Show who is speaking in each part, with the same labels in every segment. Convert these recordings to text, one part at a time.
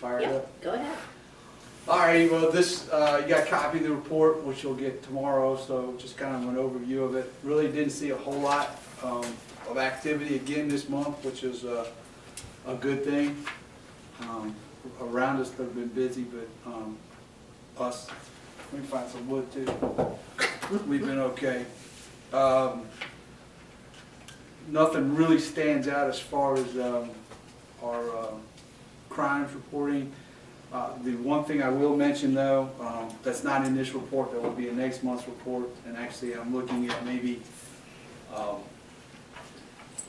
Speaker 1: fire it up?
Speaker 2: Go ahead.
Speaker 1: All right, well, this, you got a copy of the report, which you'll get tomorrow, so just kind of an overview of it. Really didn't see a whole lot of activity again this month, which is a good thing. Around us, they've been busy, but us, let me find some wood too. We've been okay. Nothing really stands out as far as our crimes reporting. The one thing I will mention though, that's not in this report, that will be in next month's report, and actually I'm looking at maybe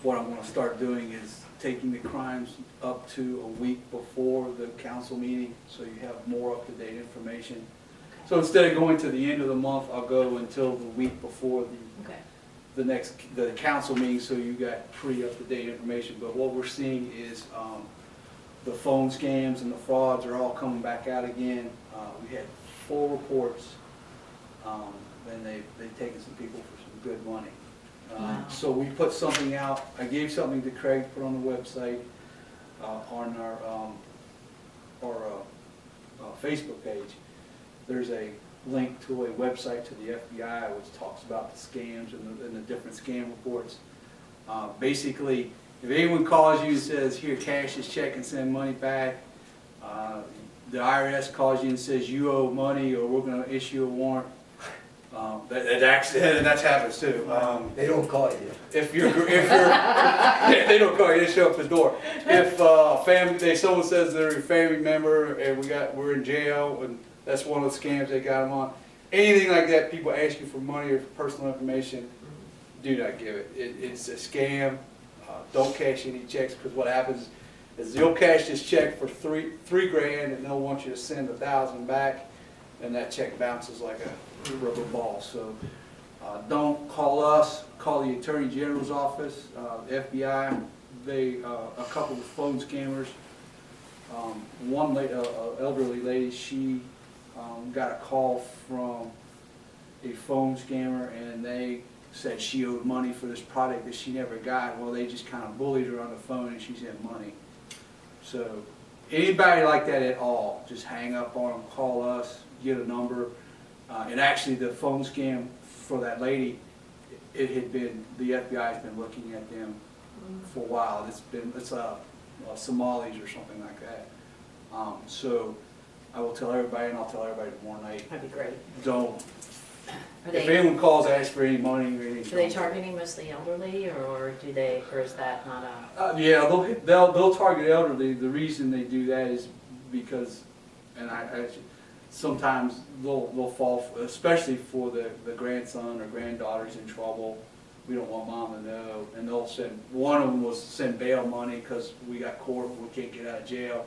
Speaker 1: what I'm going to start doing is taking the crimes up to a week before the council meeting, so you have more up-to-date information. So instead of going to the end of the month, I'll go until the week before the council meeting, so you got pretty up-to-date information. But what we're seeing is the phone scams and the frauds are all coming back out again. We had 4 reports, and they've taken some people for some good money.
Speaker 2: Wow.
Speaker 1: So we put something out. I gave something to Craig to put on the website on our Facebook page. There's a link to a website to the FBI which talks about the scams and the different scam reports. Basically, if anyone calls you and says, here, cash this check and send money back, the IRS calls you and says you owe money or we're going to issue a warrant, that's happens too.
Speaker 3: They don't call you.
Speaker 1: If you're they don't call you, they show up at the door. If someone says they're a family member and we're in jail and that's one of the scams they got them on, anything like that, people ask you for money or personal information, do not give it. It's a scam. Don't cash any checks, because what happens is you'll cash this check for three grand and they'll want you to send 1,000 back, and that check bounces like a rubber ball. So don't call us, call the Attorney General's office, the FBI. A couple of phone scammers. One elderly lady, she got a call from a phone scammer, and they said she owed money for this product that she never got. Well, they just kind of bullied her on the phone and she sent money. So anybody like that at all, just hang up on them, call us, get a number. And actually the phone scam for that lady, the FBI has been looking at them for a while. It's Somalis or something like that. So I will tell everybody, and I'll tell everybody tomorrow night,
Speaker 2: That'd be great.
Speaker 1: don't.
Speaker 2: Are
Speaker 1: If
Speaker 2: they,
Speaker 1: anyone calls, ask for any money or anything.
Speaker 2: are they targeting mostly elderly, or is that not a?
Speaker 1: Yeah, they'll target elderly. The reason they do that is because, and sometimes they'll fall, especially for the grandson or granddaughter's in trouble. We don't want mom to know, and they'll send. One of them was send bail money because we got court, we can't get out of jail.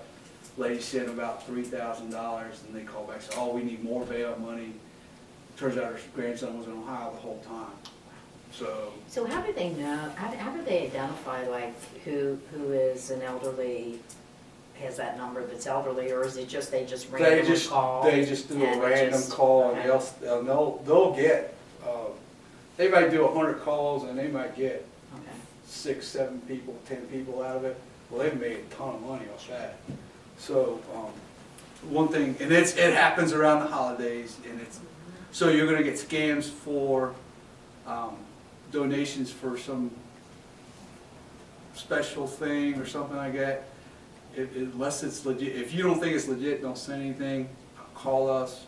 Speaker 1: Lady sent about $3,000, and they call back and say, "Oh, we need more bail money." Turns out her grandson was in Ohio the whole time.
Speaker 2: So how do they know? How do they identify like who is an elderly? Has that number that's elderly, or is it just they just randomly call?
Speaker 1: They just do a
Speaker 2: and
Speaker 1: random
Speaker 2: just-
Speaker 1: call,
Speaker 2: okay.
Speaker 1: and they'll get. They might do 100 calls, and they might get
Speaker 2: Okay.
Speaker 1: 6, 7 people, 10 people out of it. Well, they've made a ton of money off that. So one thing, and it happens around the holidays, and so you're going to get scams for donations for some special thing or something like that. Unless it's legit. If you don't think it's legit, don't send anything. Call us.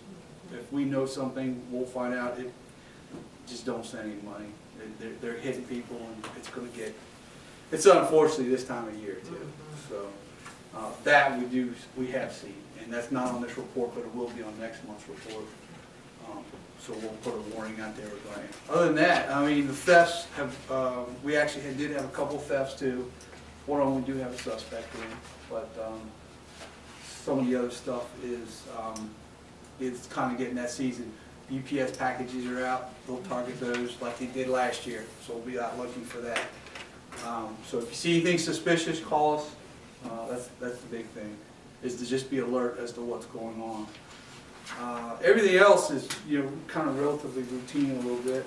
Speaker 1: If we know something, we'll find out. Just don't send any money. They're hitting people, and it's going to get. It's unfortunately this time of year too. So that we have seen, and that's not on this report, but it will be on next month's report. So we'll put a warning out there regarding it. Other than that, I mean, the thefts have. We actually did have a couple thefts too. One of them we do have a suspect in, but some of the other stuff is kind of getting that season. UPS packages are out. They'll target those like they did last year. So we'll be out looking for that. So if you see anything suspicious, call us. That's the big thing, is to just be alert as to what's going on. Everything else is kind of relatively routine a little bit.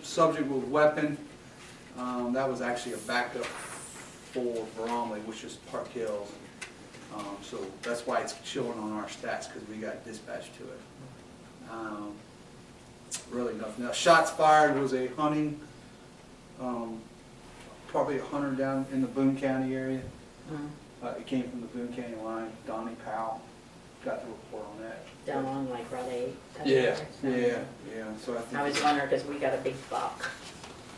Speaker 1: Subject with weapon, that was actually a backup for Bromley, which is Park Hills. So that's why it's showing on our stats, because we got dispatched to it. Really nothing else. Shots fired was a hunting, probably a hunter down in the Boone County area. It came from the Boone County line. Donnie Powell got the report on that.
Speaker 2: Down on like Route 8?
Speaker 1: Yeah. So I think.
Speaker 2: I was wondering, because we got a big buck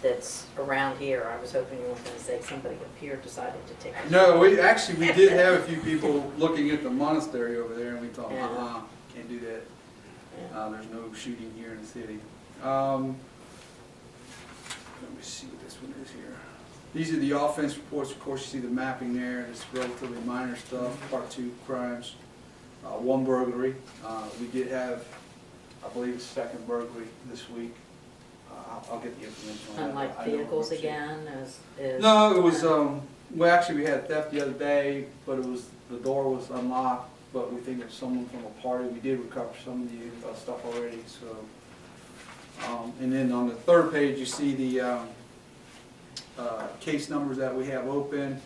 Speaker 2: that's around here. I was hoping you weren't going to say somebody up here decided to take it.
Speaker 1: No, we did have a few people looking at the monastery over there, and we thought,
Speaker 2: Yeah.
Speaker 1: can't do that.
Speaker 2: Yeah.
Speaker 1: There's no shooting here in the city. Let me see what this one is here. These are the offense reports. Of course, you see the mapping there. It's relatively minor stuff. Part 2 crimes. 1 burglary. We did have, I believe, a 2nd burglary this week. I'll get the information on that.
Speaker 2: Unlike vehicles again, is.
Speaker 1: No, it was, well, actually, we had theft the other day, but it was, the door was unlocked, but we think it's someone from a party. We did recover some of the stuff already, so. And then on the 3rd page, you see the case numbers that we have open,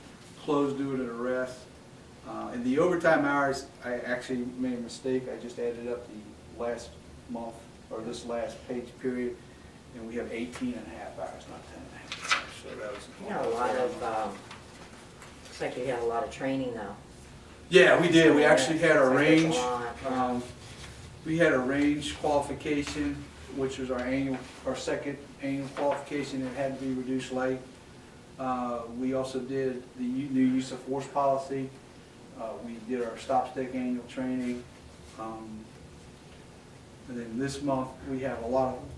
Speaker 1: closed due to arrest. In the overtime hours, I actually made a mistake. I just added up the last month, or this last page period, and we have 18 and a half hours, not 10 and a half hours. So that was.
Speaker 2: You had a lot of, looks like you had a lot of training though.
Speaker 1: Yeah, we did. We actually had our
Speaker 2: Looks like there's
Speaker 1: range.
Speaker 2: a lot.
Speaker 1: We had a range qualification, which was our 2nd annual qualification. It had to be reduced light. We also did the new use of force policy. We did our stop stick annual training. And then this month, we have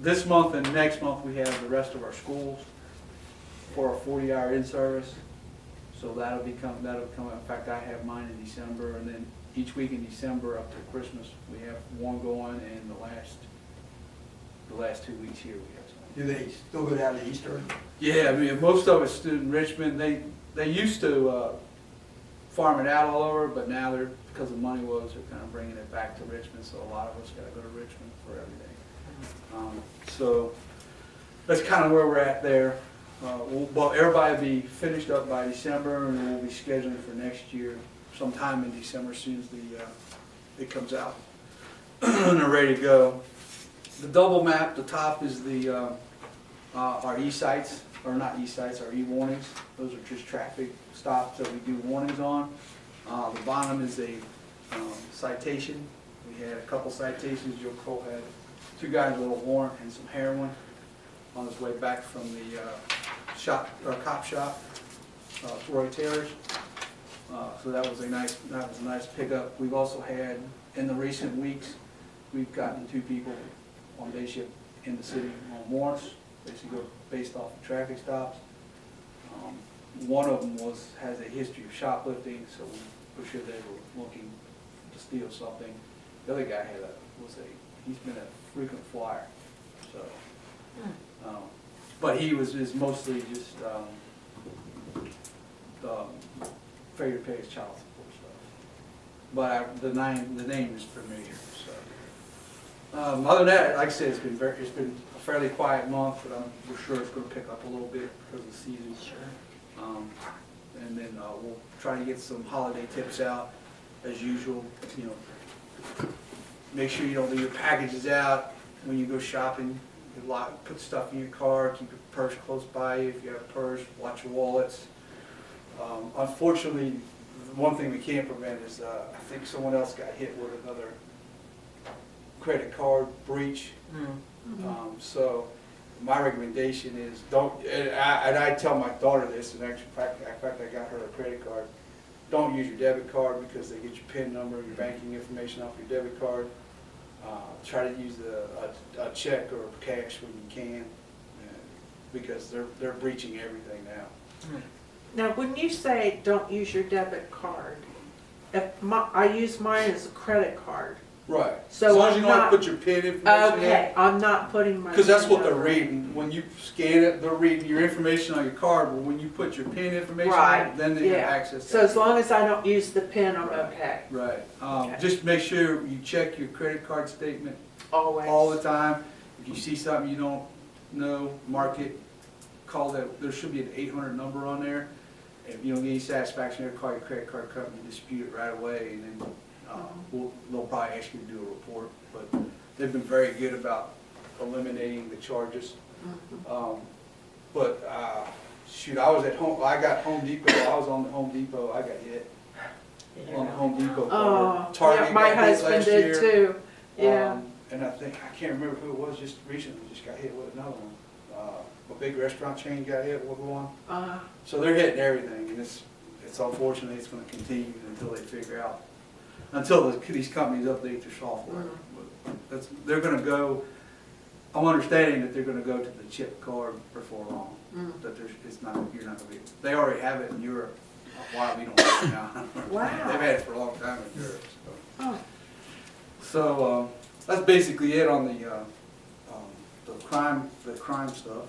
Speaker 1: this month and next month, we have the rest of our schools for our 40-hour in-service. So that'll come, in fact, I have mine in December, and then each week in December up to Christmas, we have one going, and the last 2 weeks here, we have some.
Speaker 3: Do they still go down to Eastern?
Speaker 1: Yeah, I mean, most of it's stood in Richmond. They used to farm it out all over, but now because of money woes, they're kind of bringing it back to Richmond, so a lot of us got to go to Richmond for everything. So that's kind of where we're at there. Everybody will be finished up by December, and we'll be scheduling for next year sometime in December as soon as it comes out and they're ready to go. The double map, the top is our e-sites, or not e-sites, our e-warnings. Those are just traffic stops that we do warnings on. The bottom is a citation. We had a couple citations. Joe Cole had 2 guys with a warrant and some heroin on his way back from the cop shop, Roy Taylor's. So that was a nice pickup. We've also had, in the recent weeks, we've gotten 2 people on day shift in the city on warrants, basically based off of traffic stops. One of them has a history of shoplifting, so we were sure they were looking to steal something. The other guy he's been a frequent flyer, so. But he is mostly just failure to pay his child support stuff. But the name is familiar. So other than that, like I said, it's been a fairly quiet month, but we're sure it's going to pick up a little bit because of the season.
Speaker 2: Sure.
Speaker 1: And then we'll try to get some holiday tips out as usual. You know, make sure you don't leave your packages out when you go shopping. Put stuff in your car, keep your purse close by you. If you have a purse, watch your wallets. Unfortunately, the one thing we can't prevent is I think someone else got hit with another credit card breach. So my recommendation is don't, and I tell my daughter this, and actually, in fact I got her a credit card. Don't use your debit card because they get your PIN number, your banking information off your debit card. Try to use a check or cash when you can, because they're breaching everything now.
Speaker 4: Now, when you say don't use your debit card, I use mine as a credit card.
Speaker 1: Right.
Speaker 4: So
Speaker 1: as long as
Speaker 4: I'm
Speaker 1: you don't
Speaker 4: not-
Speaker 1: put your PIN information in.
Speaker 4: Okay, I'm not putting my.
Speaker 1: Because that's what
Speaker 4: PIN
Speaker 1: they're
Speaker 4: number.
Speaker 1: reading. When you scan it, they're reading your information on your card, but when you put your PIN information
Speaker 4: Right,
Speaker 1: in, then they
Speaker 4: yeah.
Speaker 1: have access to
Speaker 4: So
Speaker 1: it.
Speaker 4: as long as I don't use the PIN, I'm okay.
Speaker 1: Right.
Speaker 4: Okay.
Speaker 1: Just make sure you check your credit card statement
Speaker 4: Always.
Speaker 1: all the time. If you see something you don't know, mark it, call that. There should be an 800 number on there. if you don't get any satisfaction, they'll call your credit card company, dispute it right away, and then, they'll probably ask you to do a report, but they've been very good about eliminating the charges. But, shoot, I was at home, I got Home Depot, I was on the Home Depot, I got hit
Speaker 2: Did you
Speaker 1: on the
Speaker 2: really?
Speaker 1: Home Depot
Speaker 4: Oh,
Speaker 1: card. Target
Speaker 4: yeah, my
Speaker 1: got hit
Speaker 4: husband
Speaker 1: last
Speaker 4: did
Speaker 1: year.
Speaker 4: too, yeah.
Speaker 1: And I can't remember who it was, just recently, just got hit with another one. A big restaurant chain got hit with one. So they're hitting everything, and it's unfortunately, it's gonna continue until they figure out, until these companies update their software. But they're gonna go, I'm understanding that they're gonna go to the chip card before long. That you're not gonna be, they already have it in Europe. Why we don't have it now?
Speaker 4: Wow.
Speaker 1: They've had it for a long time in Europe, so.
Speaker 4: Oh,
Speaker 1: So, that's basically it on the crime stuff.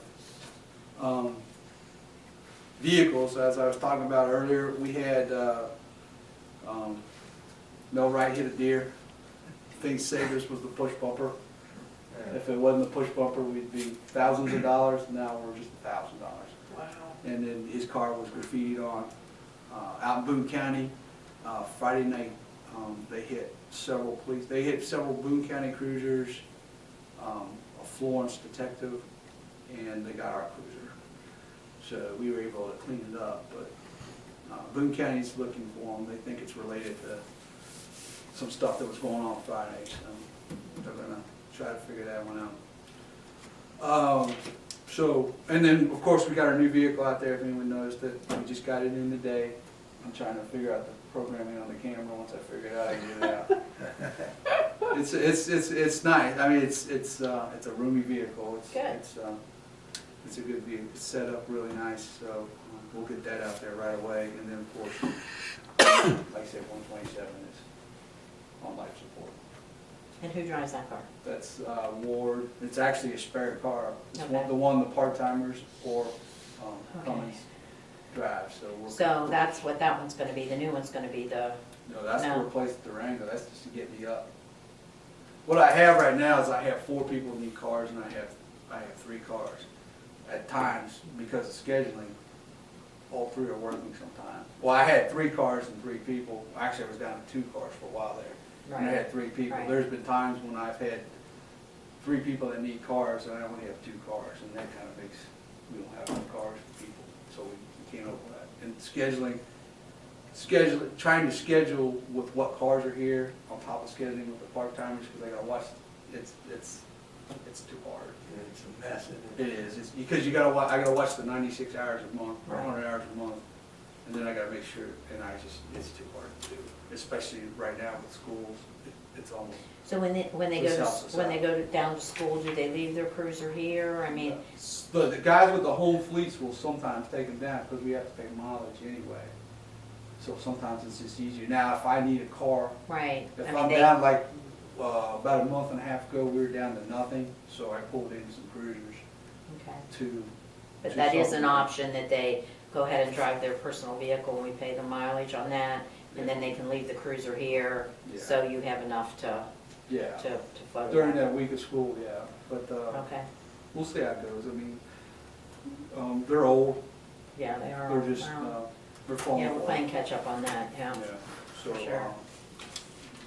Speaker 1: Vehicles, as I was talking about earlier, we had, Mel Wright hit a deer. Thing saved us was the push bumper. If it wasn't the push bumper, we'd be thousands of dollars, now we're just $1,000.
Speaker 4: wow.
Speaker 1: And then his car was graffitied on, out in Boone County, Friday night. They hit several Boone County cruisers, a Florence detective, and they got our cruiser. So we were able to clean it up, but Boone County's looking for them. They think it's related to some stuff that was going on Friday, so they're gonna try to figure that one out. So, and then, of course, we got our new vehicle out there, if anyone noticed it, we just got it in today. I'm trying to figure out the programming on the camera. Once I figure it out, I can get it out. It's nice. I mean, it's a roomy vehicle.
Speaker 2: Good.
Speaker 1: It's a good vehicle. It's set up really nice, so we'll get that out there right away. And then, of course, like I said, 127 is on life support.
Speaker 2: And who drives that car?
Speaker 1: That's Ward. It's actually a spare car. It's
Speaker 2: Okay.
Speaker 1: the one the part-timers or
Speaker 2: Okay.
Speaker 1: Cummins drive, so we're.
Speaker 2: So that's what that one's gonna be, the new one's gonna be the,
Speaker 1: No, that's to
Speaker 2: No.
Speaker 1: replace the Durango. That's just to get me up. What I have right now is I have 4 people need cars, and I have 3 cars. At times, because of scheduling, all 3 are working sometimes. Well, I had 3 cars and 3 people. Actually, I was down to 2 cars for a while there. And I had 3 people.
Speaker 2: Right.
Speaker 1: There's been times when I've had 3 people that need cars, and I only have 2 cars, and that kind of makes, we don't have enough cars for people, so we can't open that. And trying to schedule with what cars are here, on top of scheduling with the part-timers, because I gotta watch, it's too hard.
Speaker 3: It's a mess, isn't
Speaker 1: It is, it's because I gotta watch the 96 hours a month, or
Speaker 2: Right.
Speaker 1: 100 hours a month, and then I gotta make sure, and it's too hard to do, especially right now with schools, it's almost.
Speaker 2: so when they
Speaker 1: This
Speaker 2: go,
Speaker 1: helps us
Speaker 2: when they
Speaker 1: out.
Speaker 2: go down to school, do they leave their cruiser here? I mean,
Speaker 1: The guys with the home fleets will sometimes take them down, because we have to pay mileage anyway. So sometimes it's just easier. Now, if I need a car,
Speaker 2: right,
Speaker 1: if
Speaker 2: I mean,
Speaker 1: I'm
Speaker 2: they,
Speaker 1: down like, about a month and a half ago, we were down to nothing, so I pulled in some cruisers
Speaker 2: okay.
Speaker 1: to.
Speaker 2: But
Speaker 1: to
Speaker 2: that is an
Speaker 1: supplement.
Speaker 2: option that they go ahead and drive their personal vehicle, and we pay the mileage on that, and then they can leave the cruiser here,
Speaker 1: Yeah.
Speaker 2: so you have enough to
Speaker 1: Yeah,
Speaker 2: float
Speaker 1: during
Speaker 2: around.
Speaker 1: that week of school, yeah, but,
Speaker 2: Okay,
Speaker 1: we'll see how it goes. I mean, they're old,
Speaker 2: yeah, they are.
Speaker 1: they're just,
Speaker 2: wow.
Speaker 1: they're falling
Speaker 2: Yeah, we're
Speaker 1: apart.
Speaker 2: playing catch up on that, yeah.
Speaker 1: Yeah, so,
Speaker 2: Sure.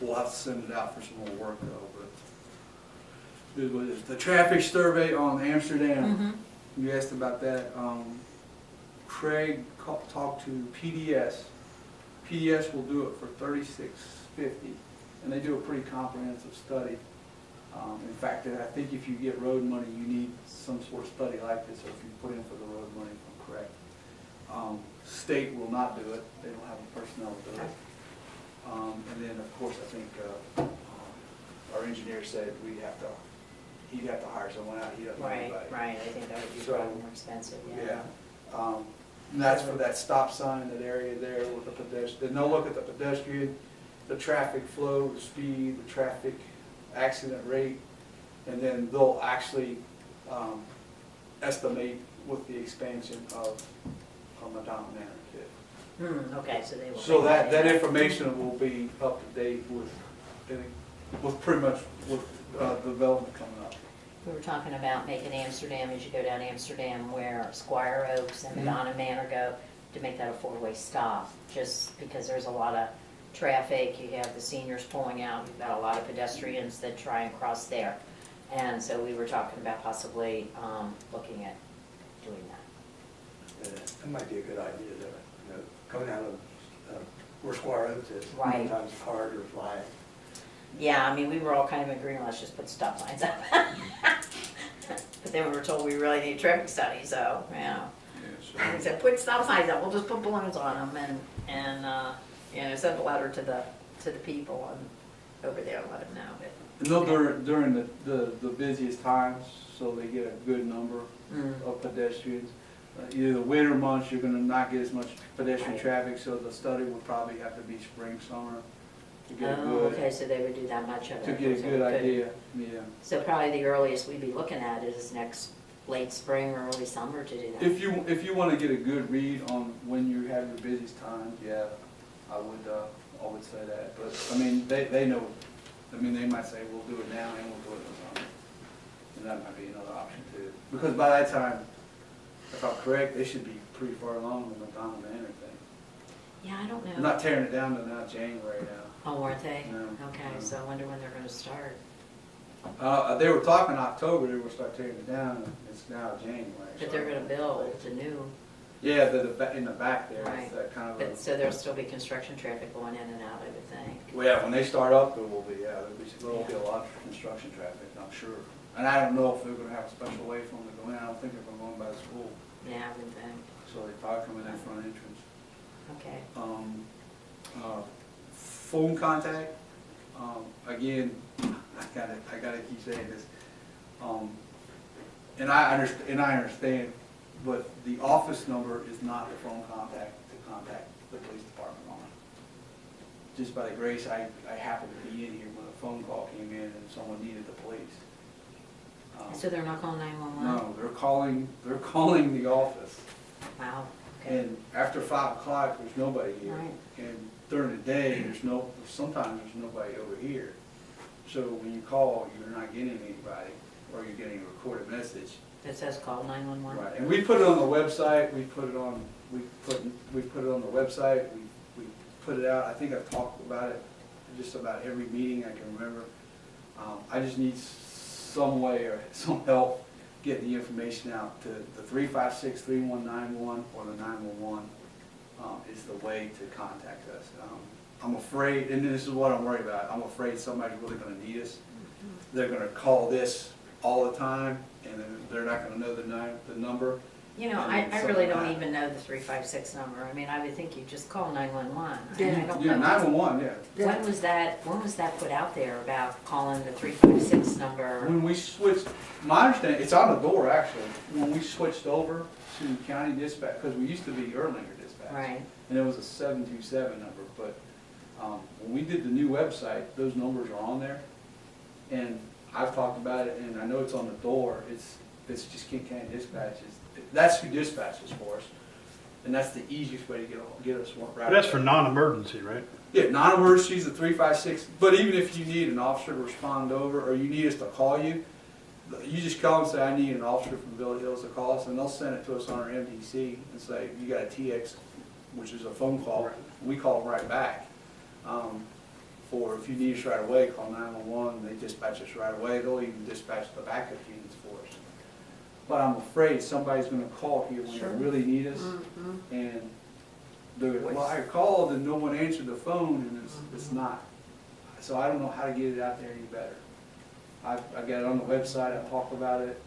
Speaker 1: we'll have to send it out for some more work though, but it was the traffic survey on Amsterdam.
Speaker 2: Mhm.
Speaker 1: You asked about that. Craig talked to PDS. PDS will do it for $36.50, and they do a pretty comprehensive study. In fact, I think if you get road money, you need some sort of study like this, or if you put in for the road money, if I'm correct. State will not do it. They don't have the personnel to do it. And then, of course, I think our engineer said he'd have to hire someone out. He doesn't know
Speaker 2: Right,
Speaker 1: anybody.
Speaker 2: right, I think that would be
Speaker 1: So,
Speaker 2: probably more expensive, yeah.
Speaker 1: Yeah, and that's for that stop sign, that area there with the pedestrian. They'll look at the pedestrian, the traffic flow, the speed, the traffic accident rate, and then they'll actually estimate with the expansion of Madonna Manor Kid.
Speaker 2: Okay, so they will.
Speaker 1: So
Speaker 2: bring
Speaker 1: that
Speaker 2: in.
Speaker 1: information will be up to date with pretty much with development coming up.
Speaker 2: We were talking about making Amsterdam, as you go down Amsterdam, where Squire Oaks and
Speaker 1: Mhm.
Speaker 2: Madonna Manor go, to make that a four-way stop, just because there's a lot of traffic, you have the seniors pulling out, you've got a lot of pedestrians that try and cross there. And so we were talking about possibly looking at doing that.
Speaker 3: That might be a good idea, though, coming out of where Squire Oaks is.
Speaker 2: Right.
Speaker 3: Sometimes the cars are flying.
Speaker 2: Yeah, I mean, we were all kind of agreeing, let's just put stop signs up. But then we were told we really need a traffic study, so,
Speaker 1: Yeah,
Speaker 2: we said, put stop signs up, we'll just put balloons on them and send a letter to the people over there and let them know.
Speaker 1: And they'll during the busiest times, so they get a good number of pedestrians. Either the winter months, you're gonna not get as much pedestrian
Speaker 2: Right.
Speaker 1: traffic, so the study would probably have to be spring, summer to get a
Speaker 2: Oh,
Speaker 1: good,
Speaker 2: okay, so they would do that much of it.
Speaker 1: to get a
Speaker 2: so
Speaker 1: good
Speaker 2: we could-
Speaker 1: idea, yeah.
Speaker 2: So probably the earliest we'd be looking at is next late spring or early summer to do that.
Speaker 1: If you wanna get a good read on when you have your busiest times, yeah, I would say that, but, I mean, they know, I mean, they might say, we'll do it now and we'll do it in the summer. And that might be another option too, because by that time, if I'm correct, they should be pretty far along in the Madonna Manor thing.
Speaker 2: Yeah, I don't
Speaker 1: They're
Speaker 2: know.
Speaker 1: not tearing it down to now January now.
Speaker 2: Oh, weren't they?
Speaker 1: No,
Speaker 2: Okay,
Speaker 1: no.
Speaker 2: so I wonder when they're gonna start.
Speaker 1: They were talking October, they were start tearing it down, and it's now January.
Speaker 2: But
Speaker 1: so-
Speaker 2: they're gonna build the new,
Speaker 1: Yeah, in the back there,
Speaker 2: Right.
Speaker 1: it's that kind of,
Speaker 2: but so there'll still be construction traffic going in and out, I would think.
Speaker 1: well, yeah, when they start up, there will be, yeah, there'll be a lot of construction traffic, I'm sure. And I don't know if they're gonna have a special way for them to go in, I don't think they're gonna go in by the school,
Speaker 2: Yeah, I would think.
Speaker 1: so they probably come in that front entrance.
Speaker 2: Okay.
Speaker 1: Phone contact, again, I gotta keep saying this. And I understand, but the office number is not the phone contact to contact the police department on. Just by the grace, I happened to be in here when a phone call came in and someone needed the police.
Speaker 2: So they're not calling 911?
Speaker 1: No, they're calling the office.
Speaker 2: Wow, okay.
Speaker 1: And after 5 o'clock, there's nobody here.
Speaker 2: Right.
Speaker 1: And during the day, sometimes there's nobody over here. So when you call, you're not getting anybody, or you're getting a recorded message.
Speaker 2: It says call 911?
Speaker 1: Right, and we put it on the website, we put it on the website, we put it out, I think I've talked about it just about every meeting I can remember. I just need some way or some help getting the information out to the 356-3191 or the 911 is the way to contact us. I'm afraid, and this is what I'm worried about, I'm afraid somebody's really gonna need us. They're gonna call this all the time, and then they're not gonna know the number.
Speaker 2: You know,
Speaker 1: And
Speaker 2: I
Speaker 1: then
Speaker 2: really don't
Speaker 1: something
Speaker 2: even know the 356 number. I mean, I would think you just call 911.
Speaker 4: Yeah.
Speaker 2: I don't
Speaker 1: Yeah,
Speaker 2: know.
Speaker 1: 911, yeah.
Speaker 2: When was that put out there about calling the 356 number?
Speaker 1: When we switched, my understanding, it's on the door actually, when we switched over to county dispatch, because we used to be Erlanger dispatch.
Speaker 2: Right,
Speaker 1: And it was a 727 number, but when we did the new website, those numbers are on there. And I've talked about it, and I know it's on the door, it's just Kent County Dispatch, that's who dispatches for us. And that's the easiest way to get us right.
Speaker 5: But that's for non-emergency, right?
Speaker 1: Yeah, non-emergencies, the 356, but even if you need an officer to respond over, or you need us to call you, you just call and say, I need an officer from Village Hills to call us, and they'll send it to us on our MDC and say, you got a TX, which is a phone call, we call them right back. For if you need us right away, call 911, they dispatch us right away, they'll even dispatch the backup units for us. But I'm afraid somebody's gonna call here when
Speaker 2: Sure.
Speaker 1: they really need us, and they're, well, I called and no one answered the phone, and it's not. So I don't know how to get it out there any better. I got it on the website, I talked about it,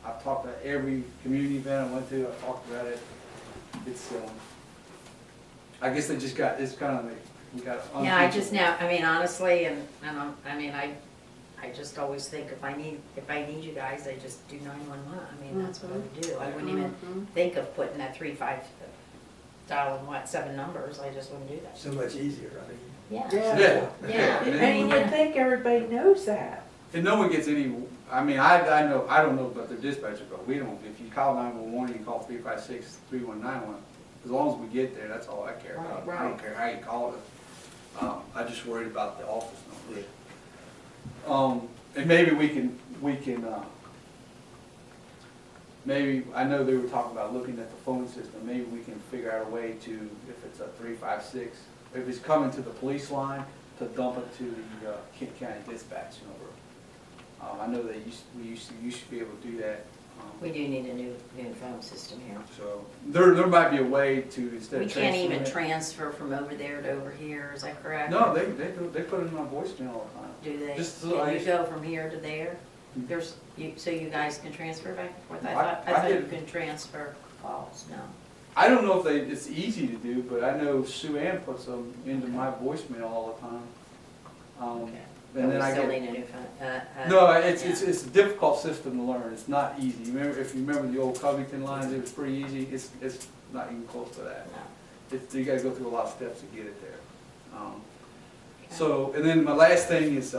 Speaker 1: I've talked about every community event I went to, I talked about it. It's, I guess they just got, it's kind of, we got.
Speaker 2: yeah, I just now, I mean, honestly, I just always think if I need you guys, I just do 911. I mean, that's what I would do. I wouldn't even think of putting that 35, dialing 7 numbers, I just wouldn't do that.
Speaker 3: So much easier, I mean.
Speaker 2: Yeah.
Speaker 1: Yeah.
Speaker 2: Yeah.
Speaker 4: And you would think everybody knows that.
Speaker 1: And no one gets any, I mean, I don't know about their dispatcher, but we don't, if you call 911, you call 356-3191, as long as we get there, that's all I care about.
Speaker 4: Right,
Speaker 1: I don't
Speaker 4: right.
Speaker 1: care how you call it. I just worried about the office number. And maybe we can maybe, I know they were talking about looking at the phone system, maybe we can figure out a way to, if it's a 356, if it's coming to the police line, to dump it to the Kent County dispatch number. I know we used to be able to do that.
Speaker 2: We do need a new phone system here.
Speaker 1: So there might be a way to, instead
Speaker 2: We
Speaker 1: of
Speaker 2: can't even
Speaker 1: transferring
Speaker 2: transfer from over there to over here, is that correct?
Speaker 1: it. No, they put it in my voicemail all the time.
Speaker 2: Do they?
Speaker 1: Just so
Speaker 2: Can
Speaker 1: I-
Speaker 2: you go from here to there?
Speaker 1: Mhm.
Speaker 2: So you guys can transfer back and forth?
Speaker 1: I
Speaker 2: I thought you
Speaker 1: did.
Speaker 2: can transfer calls, no?
Speaker 1: I don't know if it's easy to do, but I know Sue Ann puts them into my voicemail all the time.
Speaker 2: Okay.
Speaker 1: And
Speaker 2: But
Speaker 1: then
Speaker 2: we
Speaker 1: I
Speaker 2: still
Speaker 1: get,
Speaker 2: need a new phone.
Speaker 1: no, it's
Speaker 2: yeah.
Speaker 1: a difficult system to learn. It's not easy. If you remember the old Covington lines, it was pretty easy. It's not even close to that.
Speaker 2: No.
Speaker 1: You gotta go through a lot of steps to get it there.
Speaker 2: Okay.
Speaker 1: So, and then my last thing is,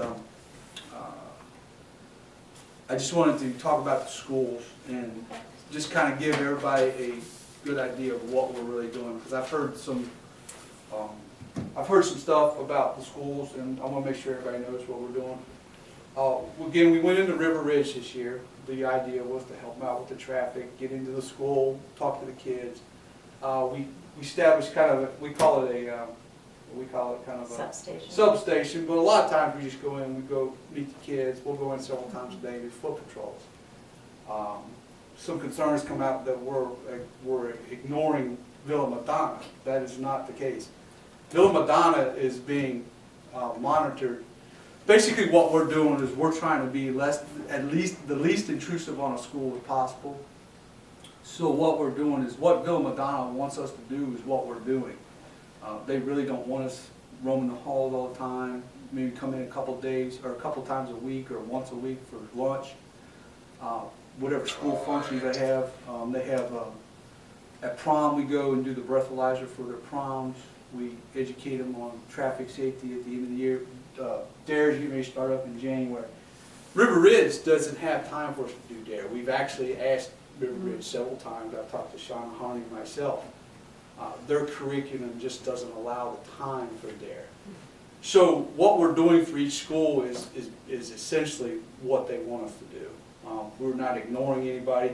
Speaker 1: I just wanted to talk about the schools and just kind of give everybody a good idea of what we're really doing, because I've heard some stuff about the schools, and I want to make sure everybody knows what we're doing. Again, we went into River Ridge this year. The idea was to help them out with the traffic, get into the school, talk to the kids. We established kind of, we call it kind of a
Speaker 2: Substation?
Speaker 1: substation, but a lot of times we just go in, we go meet the kids, we'll go in several times a day, do foot patrols. Some concerns come out that we're ignoring Villa Madonna. That is not the case. Villa Madonna is being monitored. Basically what we're doing is we're trying to be the least intrusive on a school as possible. So what we're doing is, what Villa Madonna wants us to do is what we're doing. They really don't want us roaming the halls all the time, maybe come in a couple days, or a couple times a week, or once a week for lunch. Whatever school functions they have, at prom we go and do the breathalyzer for their proms. We educate them on traffic safety at the end of the year. DARE's getting ready to start up in January. River Ridge doesn't have time for us to do DARE. We've actually asked River Ridge several times. I've talked to Shauna Harney myself. Their curriculum just doesn't allow the time for DARE. So what we're doing for each school is essentially what they want us to do. We're not ignoring anybody.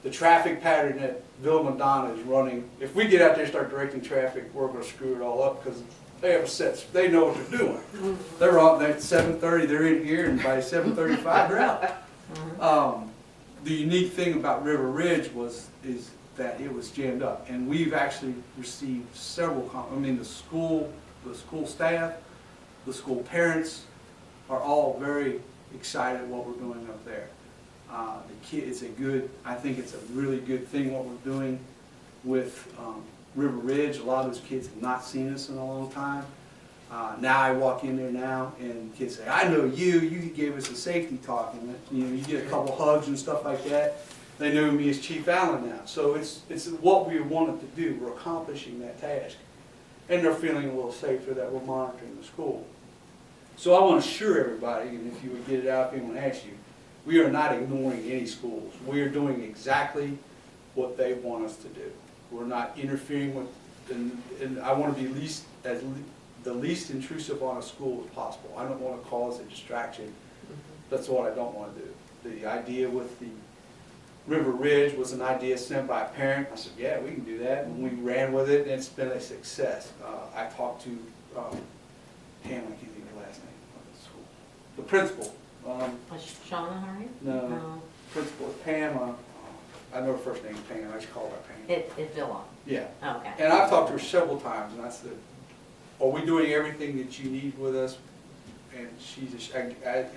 Speaker 1: The traffic pattern that Villa Madonna is running, if we get out there and start directing traffic, we're going to screw it all up, because they have a set, they know what they're doing. They're on at 7:30, they're in here, and by 7:35 they're out. The unique thing about River Ridge is that it was jammed up, and we've actually received several, the school staff, the school parents are all very excited what we're doing up there. I think it's a really good thing what we're doing with River Ridge. A lot of those kids have not seen us in a long time. Now I walk in there now and kids say, I know you gave us a safety talk, and you get a couple hugs and stuff like that. They know me as Chief Allen now. So it's what we wanted to do. We're accomplishing that task. And they're feeling a little safer that we're monitoring the school. So I want to assure everybody, and if you would get it out if anyone asks you, we are not ignoring any schools. We are doing exactly what they want us to do. We're not interfering with, and I want to be the least intrusive on a school as possible. I don't want to cause a distraction. That's what I don't want to do. The idea with the River Ridge was an idea sent by a parent. I said, yeah, we can do that. And we ran with it, and it's been a success. I talked to Pam, I can't think of her last name of the school. The principal.
Speaker 2: Shauna Harney?
Speaker 1: No. Principal Pam, I know her first name is Pam, I just call her Pam.
Speaker 2: At Villa?
Speaker 1: Yeah.
Speaker 2: Oh, okay.
Speaker 1: And I've talked to her several times, and I said, are we doing everything that you need with us? And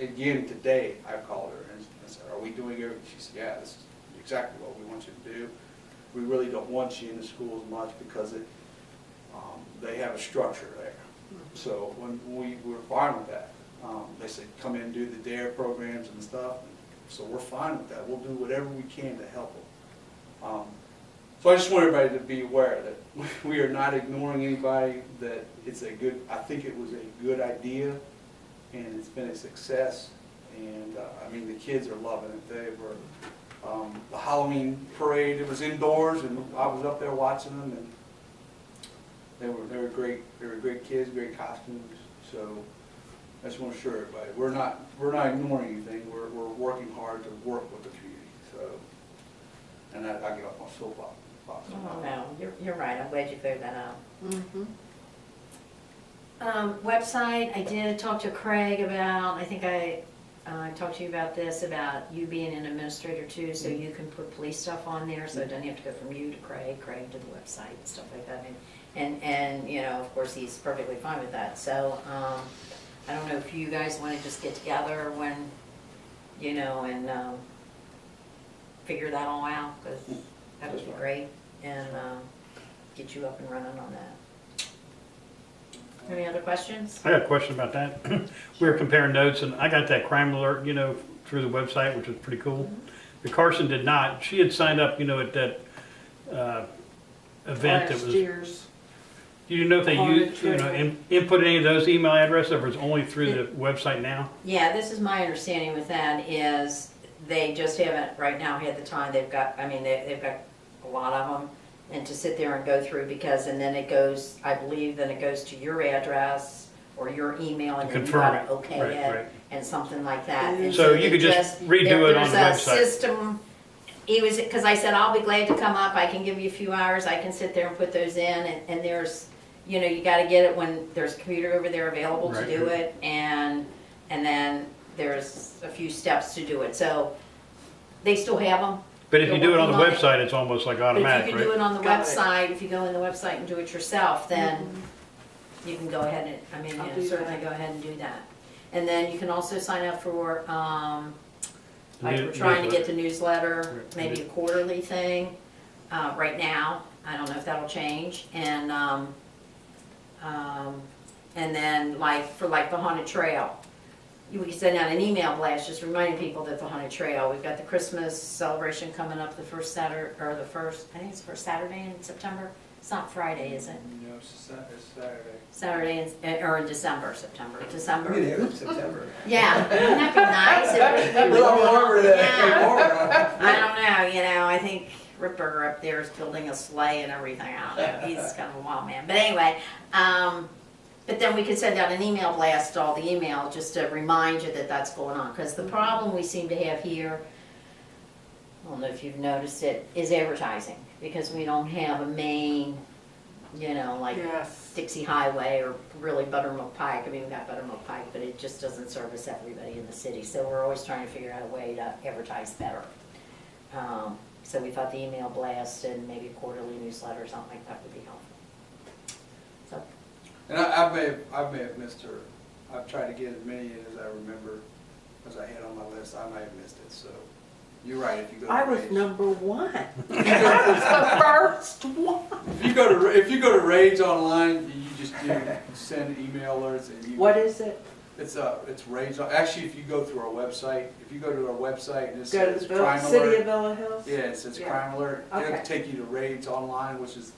Speaker 1: again, today, I called her and I said, are we doing everything? She said, yeah, this is exactly what we want you to do. We really don't want you in the school as much because they have a structure there. So when we were fine with that. They said, come in and do the DARE programs and stuff. So we're fine with that. We'll do whatever we can to help them. So I just want everybody to be aware that we are not ignoring anybody, that I think it was a good idea, and it's been a success. And the kids are loving it. They were, the Halloween parade, it was indoors, and I was up there watching them, and they were great. They were great kids, great costumes. So I just want to assure everybody, we're not ignoring anything. We're working hard to work with the community. So and I get off my soapbox.
Speaker 2: Oh, no, you're right, I'm glad you figured that out.
Speaker 4: Mm-hmm.
Speaker 2: Website, I did talk to Craig about, I think I talked to you about this, about you being an administrator too, so you can put police stuff on there, so it doesn't have to go from you to Craig to the website and stuff like that. And, you know, of course, he's perfectly fine with that, so, I don't know if you guys wanna just get together when, you know, and, figure that all out, cause that would be great, and, get you up and running on that. Any other questions?
Speaker 5: I got a question about that. We were comparing notes, and I got that crime alert, you know, through the website, which was pretty cool. But Carson did not. She had signed up, you know, at that event that
Speaker 4: Last
Speaker 5: was.
Speaker 4: year's.
Speaker 5: Do you know if they used, you know, input any of those email addresses, or was it only through the website now?
Speaker 2: Yeah, this is my understanding with that is they just haven't right now had the time. They've got, I mean, they've got a lot of them. And to sit there and go through because, and then it goes, I believe, then it goes to your address or your email and then you
Speaker 5: Confirm
Speaker 2: gotta
Speaker 5: it.
Speaker 2: okay
Speaker 5: Right,
Speaker 2: it
Speaker 5: right.
Speaker 2: and something like that. And
Speaker 5: So you
Speaker 2: they
Speaker 5: could just redo it on the
Speaker 2: There's a
Speaker 5: website.
Speaker 2: system, he was, cause I said, I'll be glad to come up, I can give you a few hours, I can sit there and put those in and there's, you know, you gotta get it when there's a computer over there available to
Speaker 5: Right.
Speaker 2: do it and then there's a few steps to do it. So they still have them.
Speaker 5: But if you do it on the
Speaker 2: They're working on
Speaker 5: website, it's almost like
Speaker 2: But if
Speaker 5: automatic,
Speaker 2: you can do
Speaker 5: right?
Speaker 2: it on the
Speaker 4: Got it.
Speaker 2: website, if you go in the website and do it yourself, then you can go ahead and, I mean,
Speaker 4: I'll
Speaker 2: you
Speaker 4: do
Speaker 2: know, certainly
Speaker 4: that.
Speaker 2: go ahead and do that. And then you can also sign up for, like
Speaker 5: New-
Speaker 2: we're trying to
Speaker 5: newsletter.
Speaker 2: get the newsletter,
Speaker 5: Right.
Speaker 2: maybe a quarterly thing, right now. I don't know if that'll change. And then like, for like the Haunted Trail, we can send out an email blast just reminding people that the Haunted Trail, we've got the Christmas celebration coming up the first Saturday, or the first, I think it's the first Saturday in September. It's not Friday, is it?
Speaker 1: You know, it's Saturday.
Speaker 2: Saturday or in December, September,
Speaker 3: We
Speaker 2: December.
Speaker 3: can have it in September.
Speaker 2: Yeah, wouldn't that be nice? It would be
Speaker 3: A little warmer than
Speaker 2: Yeah. I don't know, you know, I think Ripper up there is building a sleigh and everything. I don't know, he's kind of a wild man. But anyway, but then we could send out an email blast to all the email just to remind you that that's going on. Because the problem we seem to have here, I don't know if you've noticed it, is advertising. Because we don't have a main, you know, like
Speaker 4: Yes.
Speaker 2: Dixie Highway or really Buttermilk Pike. I mean, we've got Buttermilk Pike, but it just doesn't service everybody in the city. So we're always trying to figure out a way to advertise better. So we thought the email blast and maybe a quarterly newsletter or something like that would be helpful. So,
Speaker 1: And I may have missed her. I've tried to get as many in as I remember, as I had on my list. I might have missed it, so you're right, if you go to
Speaker 4: I was
Speaker 1: Rage.
Speaker 4: number one. I was the first one.
Speaker 1: If you go to Rage online, you just do send email alerts and you.
Speaker 4: What is it?
Speaker 1: It's Rage, actually, if you go through our website, if you go to our website and it
Speaker 4: Go to
Speaker 1: says
Speaker 4: the
Speaker 1: crime
Speaker 4: City of
Speaker 1: alert.
Speaker 4: Villa Hills?
Speaker 1: Yeah, it says
Speaker 4: Yeah.
Speaker 1: crime alert, it'll
Speaker 4: Okay.
Speaker 1: take you to Rage online, which is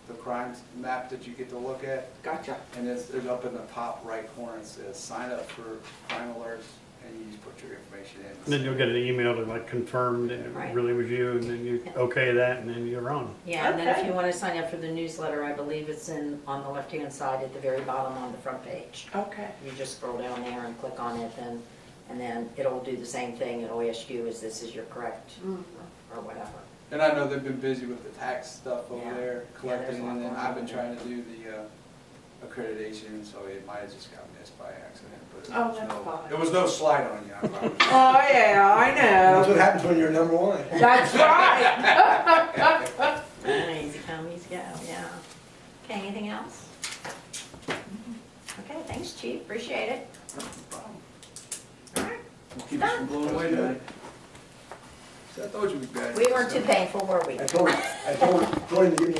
Speaker 1: the crime map that you get to look at.
Speaker 4: Gotcha.
Speaker 1: And it's up in the top right corner, it says sign up for crime alerts, and you just put your information in.
Speaker 5: And then you'll get an email to like confirm that it
Speaker 2: Right.
Speaker 5: really was you, and then you okay that, and then you're on.
Speaker 2: yeah, and then if
Speaker 4: Okay.
Speaker 2: you want to sign up for the newsletter, I believe it's on the left-hand side at the very bottom on the front page.
Speaker 4: Okay.
Speaker 2: You just scroll down there and click on it, and then it'll do the same thing. It'll ask you, is this is your correct,
Speaker 4: Mhm.
Speaker 2: or whatever.
Speaker 1: And I know they've been busy with the tax stuff over
Speaker 2: Yeah.
Speaker 1: there,
Speaker 2: Yeah, there's
Speaker 1: collecting,
Speaker 2: a lot
Speaker 1: and then
Speaker 2: going
Speaker 1: I've
Speaker 2: on
Speaker 1: been
Speaker 2: there.
Speaker 1: trying to do the accreditation, so it might have just got missed by accident, but
Speaker 4: Oh,
Speaker 1: there was
Speaker 4: that's
Speaker 1: no,
Speaker 4: fine.
Speaker 1: there was no slide on you. I promise.
Speaker 4: Oh, yeah, I
Speaker 3: That's what
Speaker 4: know.
Speaker 3: happens when you're number one.
Speaker 4: That's right.
Speaker 2: Easy come, easy go, yeah. Okay, anything else? Okay, thanks, Chief, appreciate it.
Speaker 1: No problem.
Speaker 2: All right,
Speaker 1: We'll keep us from blowing away tonight. See, I told you we'd be bad.
Speaker 2: we weren't too painful, were we?
Speaker 3: I told him to give me